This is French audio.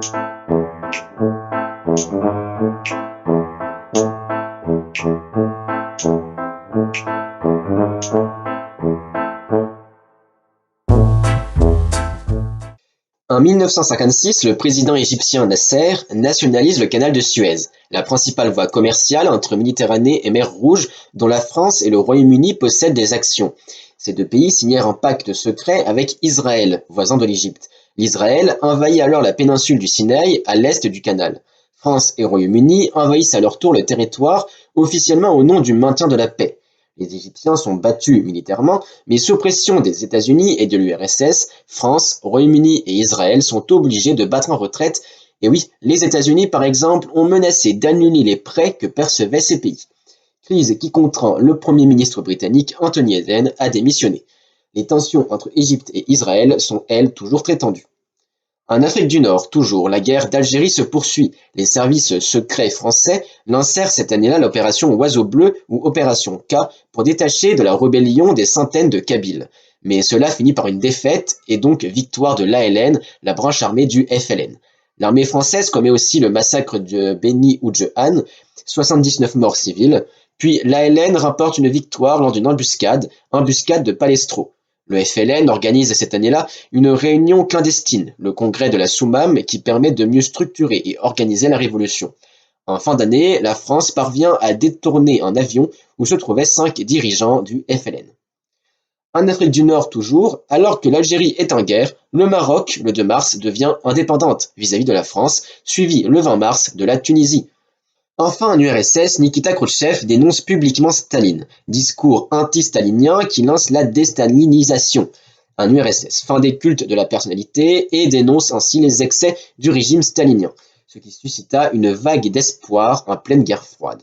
En 1956, le président égyptien Nasser nationalise le canal de Suez, la principale voie commerciale entre Méditerranée et mer Rouge dont la France et le Royaume-Uni possèdent des actions. Ces deux pays signèrent un pacte secret avec Israël, voisin de l'Égypte. L'Israël envahit alors la péninsule du Sinaï à l'est du canal. France et Royaume-Uni envahissent à leur tour le territoire, officiellement au nom du maintien de la paix. Les Égyptiens sont battus militairement, mais sous pression des États-Unis et de l'URSS, France, Royaume-Uni et Israël sont obligés de battre en retraite. Et oui, les États-Unis, par exemple, ont menacé d'annuler les prêts que percevaient ces pays. Crise qui contraint le Premier ministre britannique Anthony Eden à démissionner. Les tensions entre Égypte et Israël sont, elles, toujours très tendues. En Afrique du Nord, toujours, la guerre d'Algérie se poursuit. Les services secrets français lancèrent cette année-là l'opération Oiseau bleu ou opération K pour détacher de la rébellion des centaines de Kabyles. Mais cela finit par une défaite et donc victoire de l'ALN, la branche armée du FLN. L'armée française commet aussi le massacre de Beni Oudjehan, 79 morts civils, puis l'ALN rapporte une victoire lors d'une embuscade de Palestro. Le FLN organise cette année-là une réunion clandestine, le congrès de la Soumam, qui permet de mieux structurer et organiser la révolution. En fin d'année, la France parvient à détourner un avion où se trouvaient 5 dirigeants du FLN. En Afrique du Nord toujours, alors que l'Algérie est en guerre, le Maroc, le 2 mars, devient indépendante vis-à-vis de la France, suivi le 20 mars de la Tunisie. Enfin, en URSS, Nikita Khrouchtchev dénonce publiquement Staline, discours anti-stalinien qui lance la déstalinisation en URSS, fin des cultes de la personnalité et dénonce ainsi les excès du régime stalinien, ce qui suscita une vague d'espoir en pleine guerre froide.